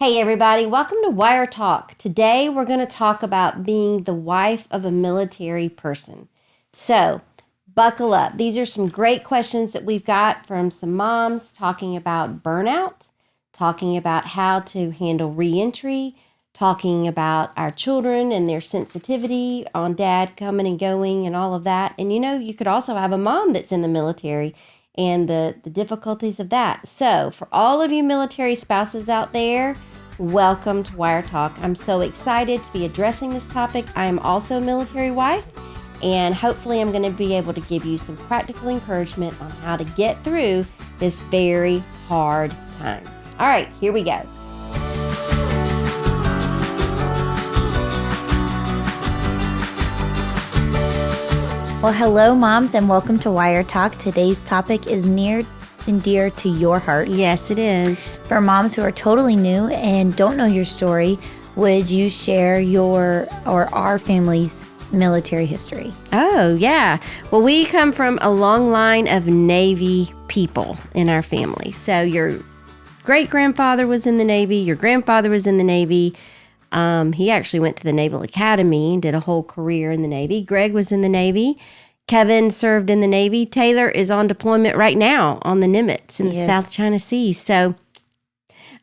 Hey everybody, welcome to Wire Talk. Today we're going to talk about being the wife of a military person. So, buckle up. These are some great questions that we've got from some moms talking about burnout, talking about how to handle reentry, talking about our children and their sensitivity on dad coming and going and all of that. And you could also have a mom that's in the military and the difficulties of that. So, for all of you military spouses out there, welcome to Wire Talk. I'm so excited to be addressing this topic. I am also a military wife, and hopefully I'm going to be able to give you some practical encouragement on how to get through this very hard time. All right, here we go. Well, hello, moms, and welcome to Wire Talk. Today's topic is near and dear to your heart. Yes, it is. For moms who are totally new and don't know your story, would you share your or our family's military history? Oh, yeah. Well, we come from a long line of Navy people in our family. So your great-grandfather was in the Navy, your grandfather was in the Navy. He actually went to the Naval Academy and did a whole career in the Navy. Greg was in the Navy. Kevin served in the Navy. Taylor is on deployment right now on the Nimitz in the South China Sea. So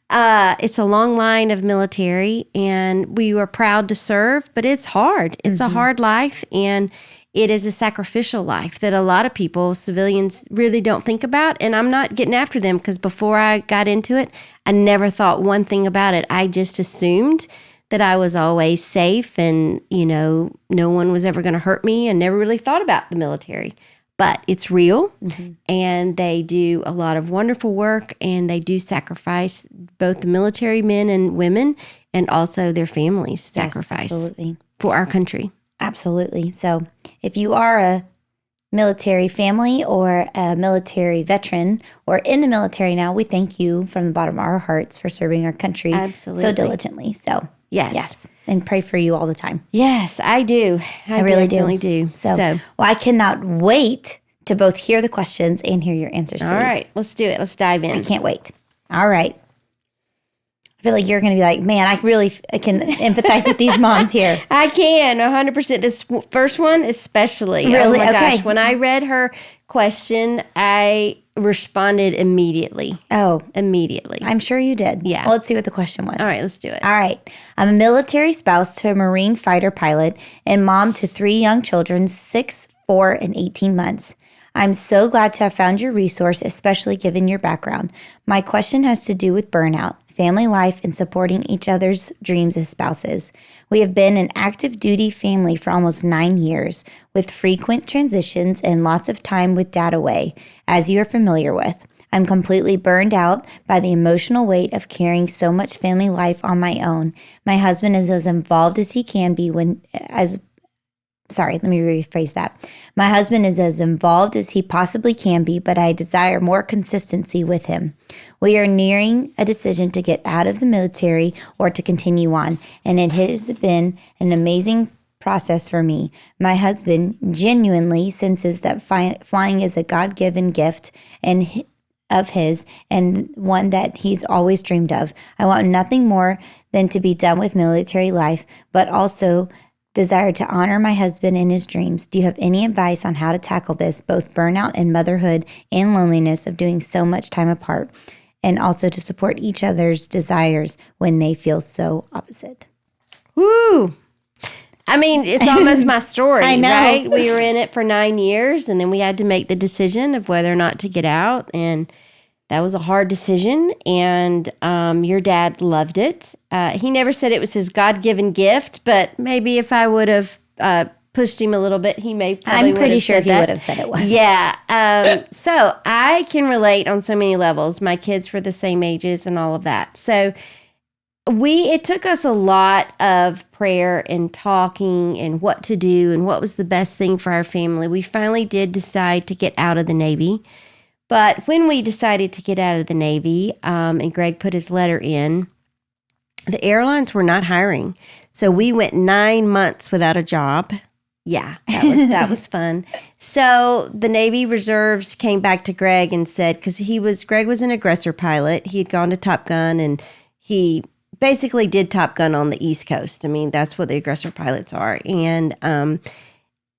it's a long line of military, and we were proud to serve, but it's hard. It's a hard life, and it is a sacrificial life that a lot of people, civilians, really don't think about. And I'm not getting after them because before I got into it, I never thought one thing about it. I just assumed that I was always safe and, no one was ever going to hurt me, and never really thought about the military. But it's real, and they do a lot of wonderful work, and they do sacrifice, both the military men and women and also their families sacrifice for our country. Absolutely. So if you are a military family or a military veteran or in the military now, we thank you from the bottom of our hearts for serving our country so diligently. So yes. And pray for you all the time. Yes, I do. I really definitely do. So, well, I cannot wait to both hear the questions and hear your answers to these. All right, let's do it. Let's dive in. I can't wait. All right. I feel like you're going to be like, man, I can empathize with these moms here. I can, 100%. This first one especially. Really? Oh my gosh. When I read her question, I responded immediately. Oh. Immediately. I'm sure you did. Yeah. Well, let's see what the question was. All right, let's do it. All right. I'm a military spouse to a Marine fighter pilot and mom to 3 young children, 6, 4, and 18 months. I'm so glad to have found your resource, especially given your background. My question has to do with burnout, family life, and supporting each other's dreams as spouses. We have been an active duty family for almost 9 years, with frequent transitions and lots of time with dad away, as you are familiar with. I'm completely burned out by the emotional weight of carrying so much family life on my own. My husband is as involved as he can be let me rephrase that. My husband is as involved as he possibly can be, but I desire more consistency with him. We are nearing a decision to get out of the military or to continue on, and it has been an amazing process for me. My husband genuinely senses that flying is a God-given gift of his, and one that he's always dreamed of. I want nothing more than to be done with military life, but also desire to honor my husband and his dreams. Do you have any advice on how to tackle this, both burnout and motherhood and loneliness of doing so much time apart, and also to support each other's desires when they feel so opposite? Woo! I mean, it's almost my story, I know. Right? We were in it for 9 years, and then we had to make the decision of whether or not to get out, and that was a hard decision, and your dad loved it. He never said it was his God-given gift, but maybe if I would have pushed him a little bit, he may probably I'm pretty sure he that. would have said it was. Yeah. So I can relate on so many levels. My kids were the same ages and all of that. So it took us a lot of prayer and talking and what to do and what was the best thing for our family. We finally did decide to get out of the Navy. But when we decided to get out of the Navy, and Greg put his letter in, the airlines were not hiring. So we went 9 months without a job. Yeah, that was fun. So the Navy reserves came back to Greg and said, because Greg was an aggressor pilot. He had gone to Top Gun, and he basically did Top Gun on the East Coast. I mean, that's what the aggressor pilots are. And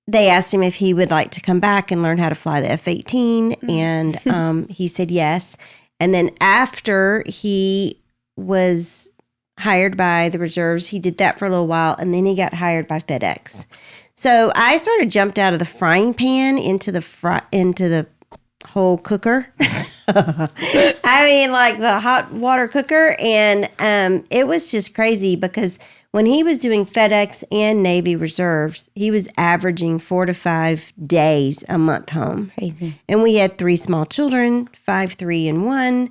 they asked him if he would like to come back and learn how to fly the F-18. And he said yes. And then after he was hired by the reserves, he did that for a little while. And then he got hired by FedEx. So I sort of jumped out of the frying pan into the whole cooker. I mean, like the hot water cooker. And it was just crazy because when he was doing FedEx and Navy reserves, he was averaging 4 to 5 days a month home. Crazy. And we had 3 small children, 5, 3, and 1.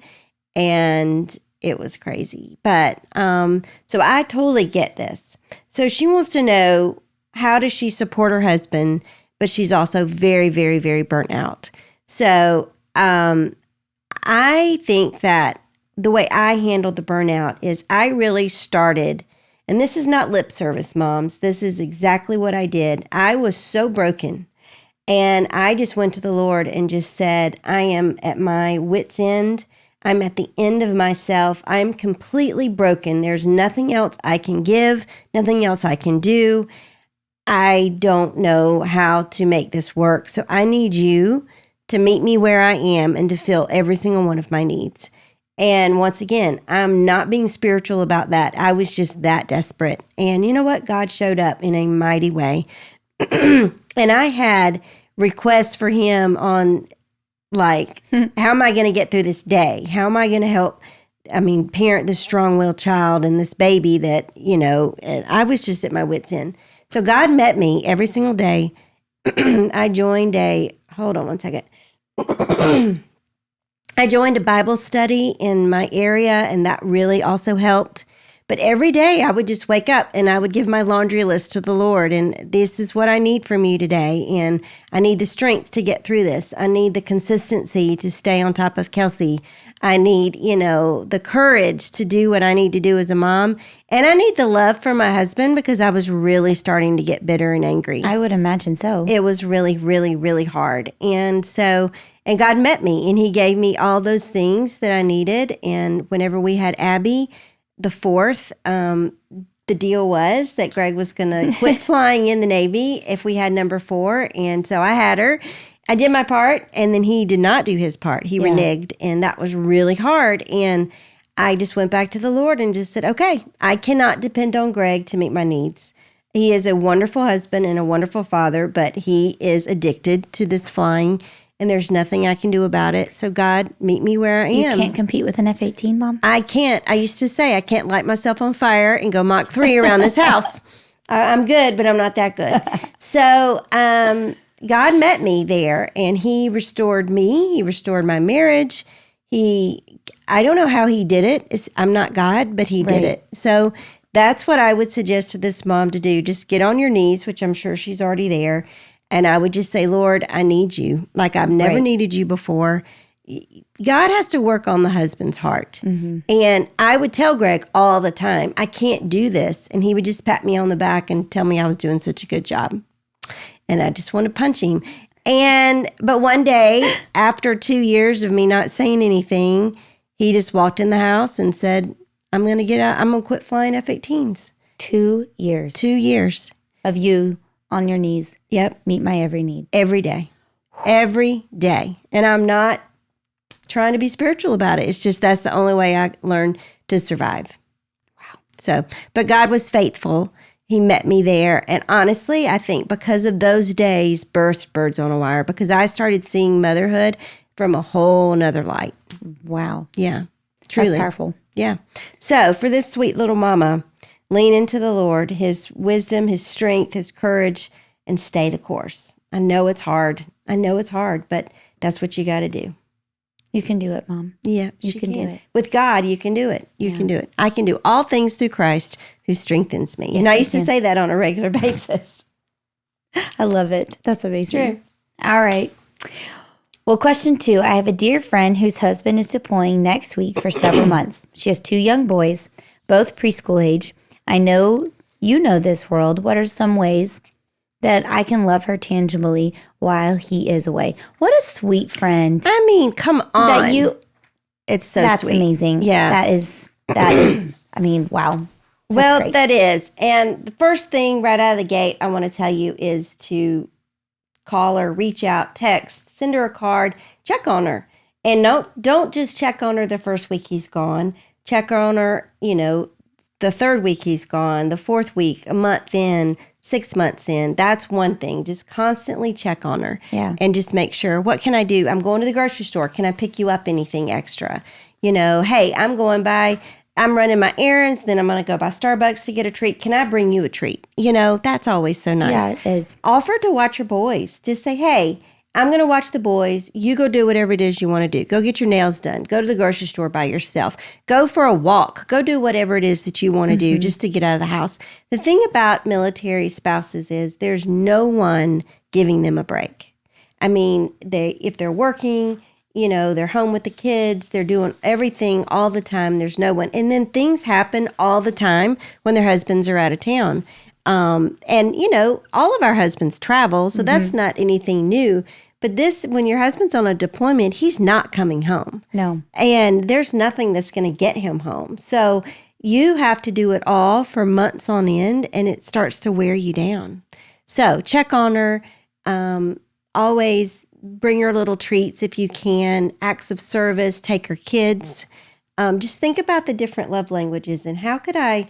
And it was crazy. But so I totally get this. So she wants to know, how does she support her husband, but she's also very, very, very burnt out. So I think that the way I handled the burnout is I really started, and this is not lip service, moms. This is exactly what I did. I was so broken, and I just went to the Lord and just said, I am at my wit's end. I'm at the end of myself. I'm completely broken. There's nothing else I can give, nothing else I can do. I don't know how to make this work. So I need you to meet me where I am and to fill every single one of my needs. And once again, I'm not being spiritual about that. I was just that desperate. And you know what? God showed up in a mighty way. And I had requests for him on, like, how am I going to get through this day? How am I going to help, parent this strong-willed child and this baby that, and I was just at my wit's end. So God met me every single day. I joined hold on one second. I joined a Bible study in my area, and that really also helped. But every day I would just wake up and I would give my laundry list to the Lord. And this is what I need from you today. And I need the strength to get through this. I need the consistency to stay on top of Kelsey. I need, the courage to do what I need to do as a mom. And I need the love from my husband because I was really starting to get bitter and angry. I would imagine so. It was really, really, really hard. And God met me and he gave me all those things that I needed. And whenever we had Abby, the 4th, the deal was that Greg was going to quit flying in the Navy if we had number 4. And so I had her. I did my part, and then he did not do his part. He reneged, and that was really hard. And I just went back to the Lord and just said, okay, I cannot depend on Greg to meet my needs. He is a wonderful husband and a wonderful father, but he is addicted to this flying, and there's nothing I can do about it. So God, meet me where I am. You can't compete with an F-18, Mom? I can't. I used to say I can't light myself on fire and go Mach 3 around this house. I'm good, but I'm not that good. So God met me there, and he restored me. He restored my marriage. I don't know how he did it. I'm not God, but he did it. So that's what I would suggest to this mom to do. Just get on your knees, which I'm sure she's already there. And I would just say, Lord, I need you. Like I've never needed you before. God has to work on the husband's heart. Mm-hmm. And I would tell Greg all the time, I can't do this. And he would just pat me on the back and tell me I was doing such a good job. And I just want to punch him. But one day, after 2 years of me not saying anything, he just walked in the house and said, I'm going to get out. I'm going to quit flying F-18s. 2 years. 2 years. Of you on your knees. Yep. Meet my every need. Every day. Every day. And I'm not trying to be spiritual about it. It's just that's the only way I learned to survive. Wow. So, but God was faithful. He met me there. And honestly, I think because of those days, birthed Birds on a Wire, because I started seeing motherhood from a whole nother light. Wow. Yeah. Truly. That's powerful. Yeah. So for this sweet little mama, lean into the Lord, his wisdom, his strength, his courage, and stay the course. I know it's hard. But that's what you got to do. You can do it, Mom. Yeah, you can do it. With God, you can do it. You can do it. I can do all things through Christ who strengthens me. Yes, and I used to say that on a regular basis. I love it. That's amazing. It's true. All right. Well, question 2. I have a dear friend whose husband is deploying next week for several months. She has 2 young boys, both preschool age. I know you know this world. What are some ways that I can love her tangibly while he is away? What a sweet friend. I mean, come on. It's so that's sweet. That's amazing. Yeah. That is I mean, wow. That's Well, great. that is. And the first thing right out of the gate I want to tell you is to call her, reach out, text, send her a card, check on her. And don't just check on her the first week he's gone. Check on her, the third week he's gone, the fourth week, a month in, 6 months in. That's one thing. Just constantly check on her. Yeah. And just make sure, what can I do? I'm going to the grocery store. Can I pick you up anything extra? Hey, I'm running my errands, then I'm going to go by Starbucks to get a treat. Can I bring you a treat? That's always so nice. Yeah, it is. Offer to watch your boys. Just say, hey, I'm going to watch the boys. You go do whatever it is you want to do. Go get your nails done. Go to the grocery store by yourself. Go for a walk. Go do whatever it is that you want to do just to get out of the house. The thing about military spouses is there's no one giving them a break. I mean, if they're working, they're home with the kids. They're doing everything all the time. There's no one. And then things happen all the time when their husbands are out of town. All of our husbands travel, so that's not anything new. But when your husband's on a deployment, he's not coming home. No. And there's nothing that's going to get him home. So you have to do it all for months on end, and it starts to wear you down. So check on her. Always bring her little treats if you can, acts of service, take her kids. Just think about the different love languages and how could I,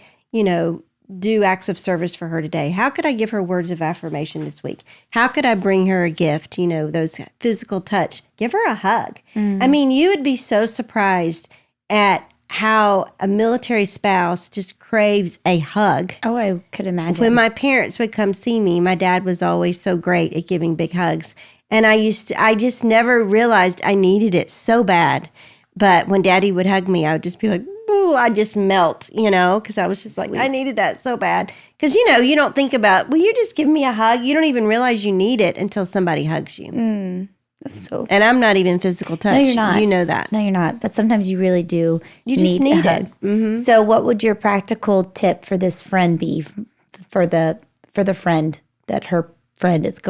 do acts of service for her today? How could I give her words of affirmation this week? How could I bring her a gift? Those physical touch. Give her a hug. I mean, you would be so surprised at how a military spouse just craves a hug. Oh, I could imagine. When my parents would come see me, my dad was always so great at giving big hugs. And I just never realized I needed it so bad. But when Daddy would hug me, I would just be like, ooh, I'd just melt, because I was just like, I needed that so bad. Because, you don't think about, well, you just give me a hug. You don't even realize you need it until somebody hugs you. That's so. And I'm not even physical touch. No, you're not. You know that. No, you're not. But sometimes you really do. You just need a hug. it. Mm-hmm. So, what would your practical tip for this friend be for the friend that her friend is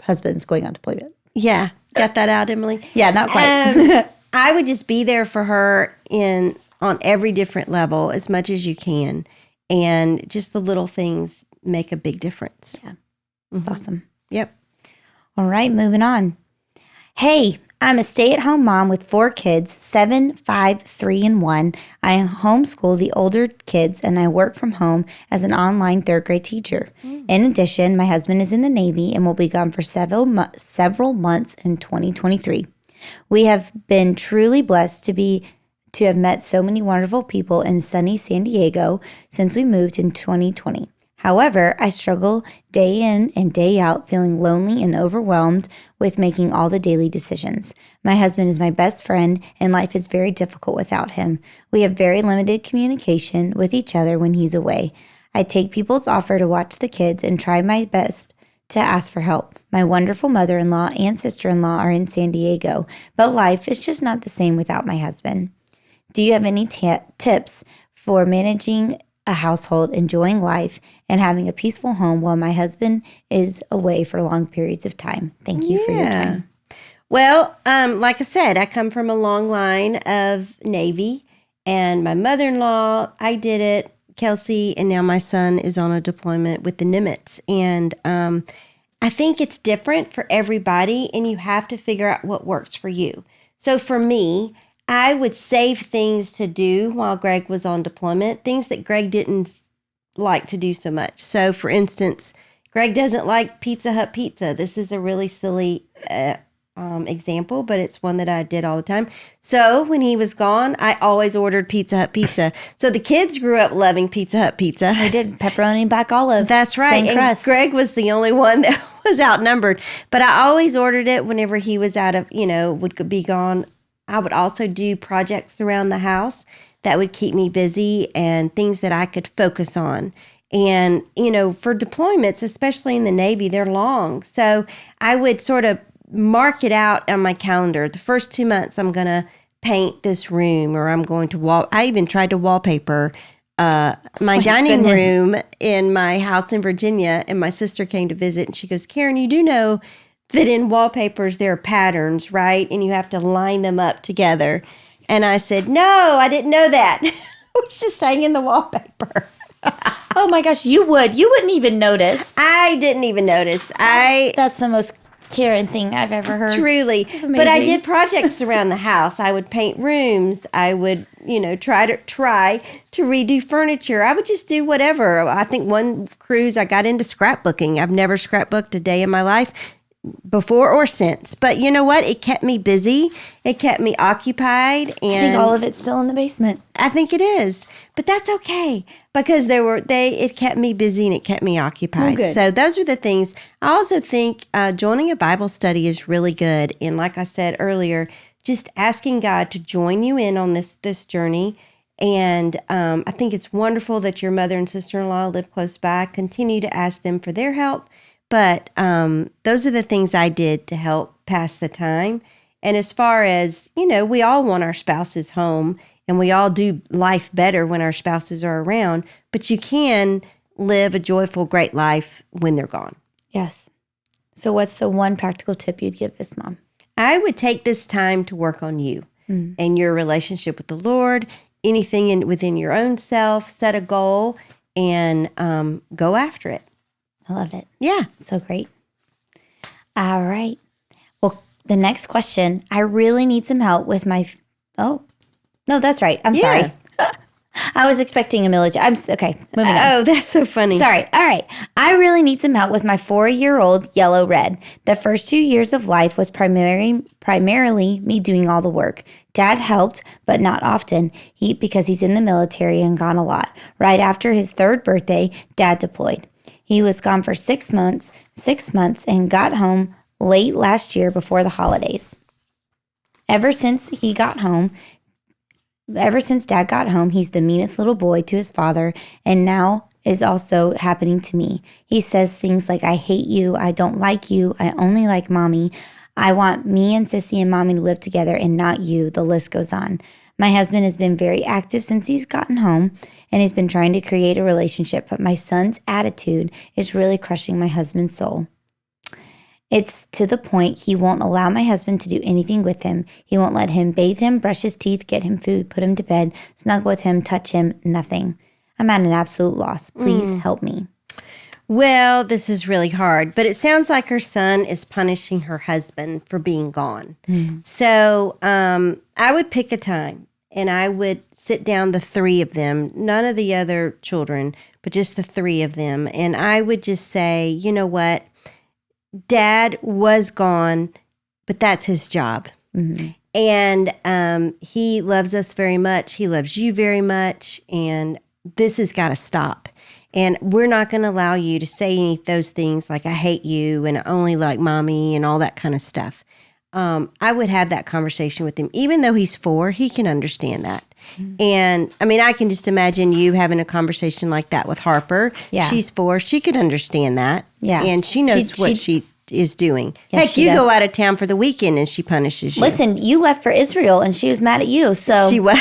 husband's going on deployment? Yeah, got that out, Emily. Yeah, not quite. I would just be there for her on every different level as much as you can, and just the little things make a big difference. Yeah, that's awesome. Yep. All right, moving on. Hey, I'm a stay-at-home mom with 4 kids, 7, 5, 3, and 1. I homeschool the older kids, and I work from home as an online 3rd grade teacher. In addition, my husband is in the Navy and will be gone for several months in 2023. We have been truly blessed to have met so many wonderful people in sunny San Diego since we moved in 2020. However, I struggle day in and day out, feeling lonely and overwhelmed with making all the daily decisions. My husband is my best friend, and life is very difficult without him. We have very limited communication with each other when he's away. I take people's offer to watch the kids and try my best to ask for help. My wonderful mother-in-law and sister-in-law are in San Diego, but life is just not the same without my husband. Do you have any tips for managing a household, enjoying life, and having a peaceful home while my husband is away for long periods of time? Thank you for your time. Well, like I said, I come from a long line of Navy, and my mother-in-law, I did it, Kelsey, and now my son is on a deployment with the Nimitz. And I think it's different for everybody, and you have to figure out what works for you. So for me, I would save things to do while Greg was on deployment, things that Greg didn't like to do so much. So, for instance, Greg doesn't like Pizza Hut pizza. This is a really silly example, but it's one that I did all the time. So, when he was gone, I always ordered Pizza Hut pizza. So, the kids grew up loving Pizza Hut pizza. They did pepperoni and black olive. That's right. And crust. Greg was the only one that was outnumbered. But I always ordered it whenever he was would be gone. I would also do projects around the house that would keep me busy and things that I could focus on. And, for deployments, especially in the Navy, they're long. So I would sort of mark it out on my calendar. The first 2 months, I'm going to paint this room, or I'm going to I even tried to wallpaper my dining room in my house in Virginia. And my sister came to visit, and she goes, Karen, you do know that in wallpapers, there are patterns, right? And you have to line them up together. And I said, no, I didn't know that. was just hanging the wallpaper. Oh my gosh, you would. You wouldn't even notice. I didn't even notice. That's the most Karen thing I've ever heard. Truly. But I did projects around the house. I would paint rooms. I would, try to redo furniture. I would just do whatever. I think one cruise I got into scrapbooking. I've never scrapbooked a day in my life before or since. But you know what? It kept me busy. It kept me occupied. And I think all of it's still in the basement. I think it is. But that's okay because it kept me busy and it kept me occupied. Good. So those are the things. I also think joining a Bible study is really good. And like I said earlier, just asking God to join you in on this journey. And I think it's wonderful that your mother and sister-in-law live close by. Continue to ask them for their help. But those are the things I did to help pass the time. And as far as, we all want our spouses home and we all do life better when our spouses are around. But you can live a joyful, great life when they're gone. Yes. So what's the one practical tip you'd give this mom? I would take this time to work on you and your relationship with the Lord, anything within your own self, set a goal and go after it. I love it. Yeah. So great. All right. Well, the next question, I really need some help with my, oh, no, that's right. I'm sorry. I was expecting a military. Okay, moving on. Oh, that's so funny. Sorry. All right. I really need some help with my 4-year-old yellow red. The first 2 years of life was primarily me doing all the work. Dad helped, but not often, because he's in the military and gone a lot. Right after his 3rd birthday, Dad deployed. He was gone for 6 months, and got home late last year before the holidays. Ever since Dad got home, he's the meanest little boy to his father, and now is also happening to me. He says things like, I hate you, I don't like you, I only like mommy. I want me and Sissy and mommy to live together and not you. The list goes on. My husband has been very active since he's gotten home and has been trying to create a relationship, but my son's attitude is really crushing my husband's soul. It's to the point he won't allow my husband to do anything with him. He won't let him bathe him, brush his teeth, get him food, put him to bed, snuggle with him, touch him, nothing. I'm at an absolute loss. Please help me. Well, this is really hard, but it sounds like her son is punishing her husband for being gone. So I would pick a time and I would sit down the 3 of them, none of the other children, but just the 3 of them. And I would just say, you know what? Dad was gone, but that's his job. And he loves us very much. He loves you very much. And this has got to stop. And we're not going to allow you to say any of those things like, I hate you and I only like mommy and all that kind of stuff. I would have that conversation with him. Even though he's 4, he can understand that. And I mean, I can just imagine you having a conversation like that with Harper. Yeah. She's 4. She could understand that. Yeah. And she knows what she is doing. Yes, Heck, you go out of town for the weekend and she punishes you. Listen, you left for Israel and she was mad at you. So She was.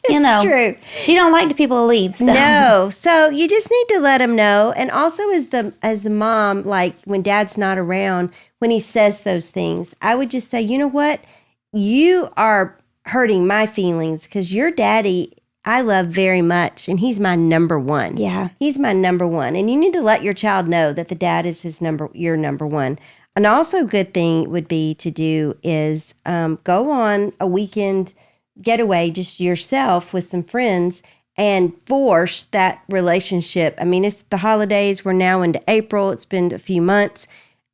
It's true. She don't like the people who leave. So. No. So you just need to let him know. And also as the mom, like when Dad's not around, when he says those things, I would just say, you know what? You are hurting my feelings because your daddy I love very much, and he's my number one. Yeah. He's my number one. And you need to let your child know that the dad is your number one. And also a good thing would be to do is go on a weekend getaway just yourself with some friends and force that relationship. I mean, it's the holidays. We're now into April. It's been a few months.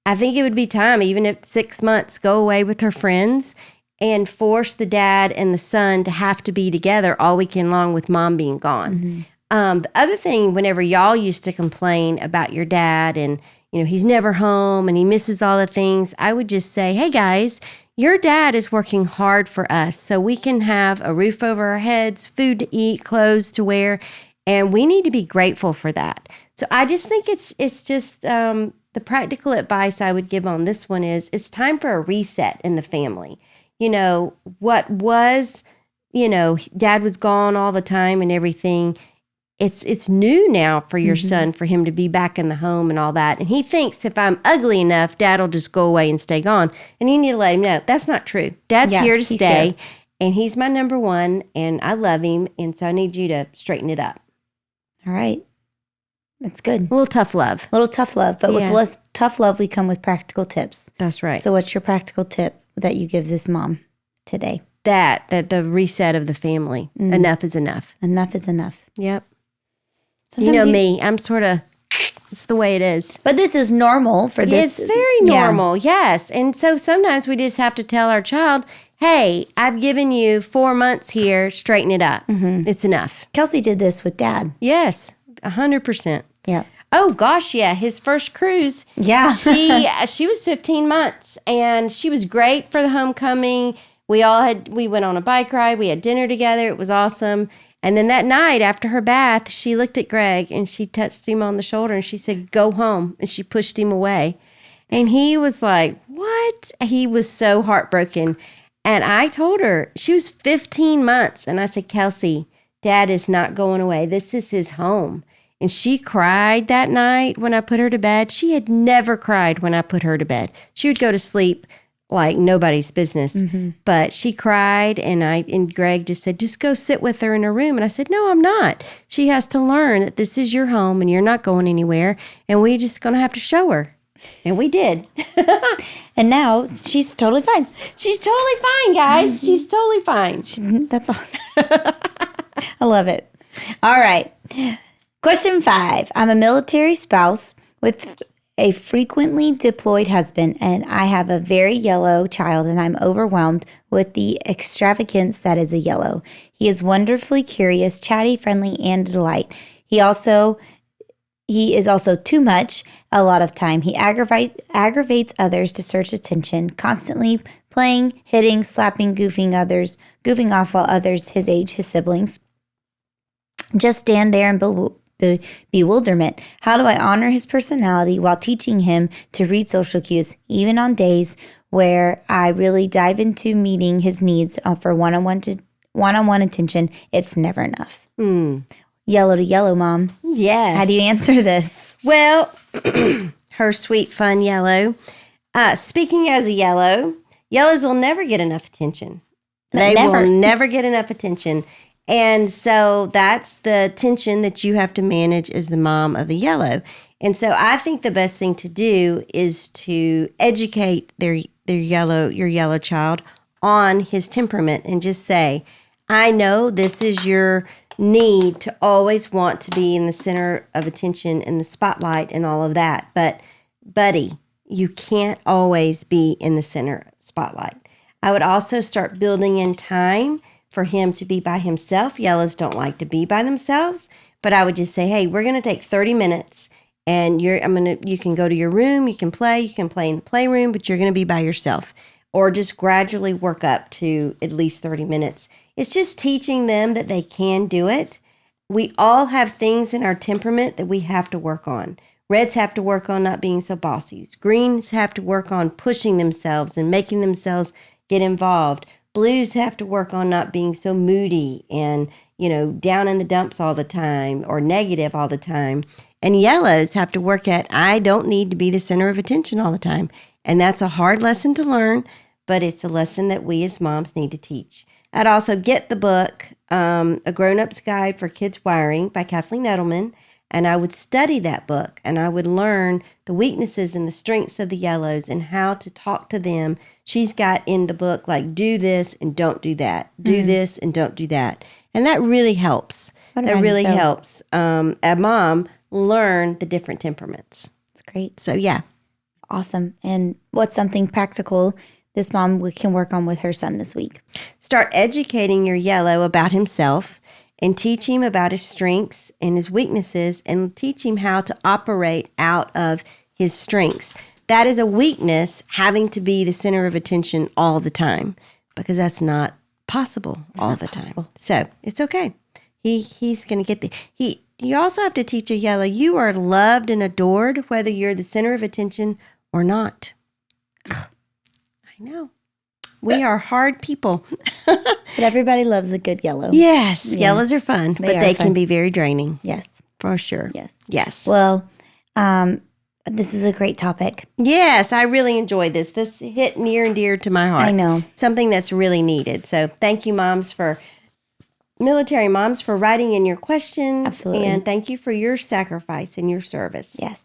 I think it would be time, even if 6 months, go away with her friends and force the dad and the son to have to be together all weekend long with mom being gone. Mm-hmm. The other thing, whenever y'all used to complain about your dad and, you know, he's never home and he misses all the things, I would just say, hey, guys, your dad is working hard for us so we can have a roof over our heads, food to eat, clothes to wear, and we need to be grateful for that. So I just think it's just the practical advice I would give on this one is it's time for a reset in the family. You know, what was, you know, dad was gone all the time and everything. It's new now for your son, for him to be back in the home and all that. And he thinks if I'm ugly enough, dad will just go away and stay gone. And you need to let him know that's not true. Dad's here to stay. and he's my number one, and I love him, and so I need you to straighten it up. All right. That's good. A little tough love. A little tough love, but with less tough love, we come with practical tips. That's right. So what's your practical tip that you give this mom today? That the reset of the family. Enough is enough. Enough is enough. Yep. Sometimes me. I'm sort of, it's the way it is. But this is normal for this. It's very normal, yes. And so sometimes we just have to tell our child, hey, I've given you 4 months here, straighten it up. It's enough. Kelsey did this with Dad. Yes, 100%. Yeah. Oh, gosh, yeah. His first cruise. Yeah. She was 15 months, and she was great for the homecoming. We went on a bike ride. We had dinner together. It was awesome. And then that night after her bath, she looked at Greg and she touched him on the shoulder and she said, go home. And she pushed him away. And he was like, what? He was so heartbroken. And I told her, she was 15 months. And I said, Kelsey, Dad is not going away. This is his home. And she cried that night when I put her to bed. She had never cried when I put her to bed. She would go to sleep like nobody's business. But she cried, and Greg just said, just go sit with her in her room. And I said, no, I'm not. She has to learn that this is your home and you're not going anywhere. And we're just going to have to show her. And we did. And now she's totally fine. She's totally fine, guys. She's totally fine. That's awesome. I love it. All right. Question 5. I'm a military spouse with a frequently deployed husband, and I have a very yellow child, and I'm overwhelmed with the extravagance that is a yellow. He is wonderfully curious, chatty, friendly, and delight. He is also too much a lot of time. He aggravates others to search attention, constantly playing, hitting, slapping, goofing off while others his age, his siblings, just stand there in bewilderment. How do I honor his personality while teaching him to read social cues, even on days where I really dive into meeting his needs for one-on-one attention? It's never enough. Yellow to yellow, Mom. Yes. How do you answer this? Well, her sweet, fun yellow. Speaking as a yellows will never get enough attention. They will never get enough attention. And so that's the tension that you have to manage as the mom of a yellow. And so I think the best thing to do is to educate your yellow child on his temperament and just say, I know this is your need to always want to be in the center of attention and the spotlight and all of that. But buddy, you can't always be in the center spotlight. I would also start building in time for him to be by himself. Yellows don't like to be by themselves, but I would just say, hey, we're going to take 30 minutes and you can go to your room, you can play in the playroom, but you're going to be by yourself, or just gradually work up to at least 30 minutes. It's just teaching them that they can do it. We all have things in our temperament that we have to work on. Reds have to work on not being so bossy. Greens have to work on pushing themselves and making themselves get involved. Blues have to work on not being so moody and, down in the dumps all the time or negative all the time. And yellows have to work at, I don't need to be the center of attention all the time. And that's a hard lesson to learn, but it's a lesson that we as moms need to teach. I'd also get the book, A Grown-Up's Guide for Kids Wiring by Kathleen Edelman, and I would study that book, and I would learn the weaknesses and the strengths of the yellows and how to talk to them. She's got in the book, like, do this and don't do that. Do this and don't do that. And that really helps. That really helps a mom learn the different temperaments. That's great. So, yeah. Awesome. And what's something practical this mom can work on with her son this week? Start educating your yellow about himself and teach him about his strengths and his weaknesses and teach him how to operate out of his strengths. That is a weakness, having to be the center of attention all the time, because that's not possible all the time. So it's okay. He's going to get you also have to teach a yellow, you are loved and adored, whether you're the center of attention or not. I know. We are hard people. But everybody loves a good yellow. Yes. Yeah. Yellows are fun, but they can be very draining. Yes. For sure. Yes. Yes. Well, This is a great topic. Yes, I really enjoyed this. This hit near and dear to my heart. I know. Something that's really needed. So thank you, military moms, for writing in your questions. Absolutely. And thank you for your sacrifice and your service. Yes.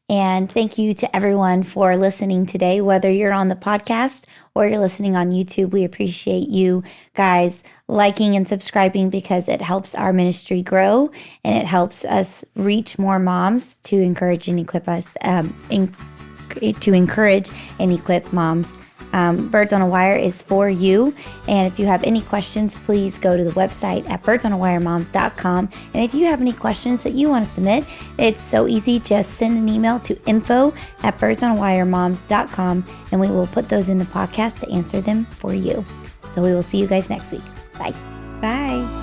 And thank you to everyone for listening today, whether you're on the podcast or you're listening on YouTube. We appreciate you guys liking and subscribing because it helps our ministry grow and it helps us reach more moms to encourage and equip us, to encourage and equip moms. Birds on a Wire is for you. And if you have any questions, please go to the website at birdsonawiremoms.com. And if you have any questions that you want to submit, it's so easy. Just send an email to info@birdsonawiremoms.com and we will put those in the podcast to answer them for you. So we will see you guys next week. Bye. Bye.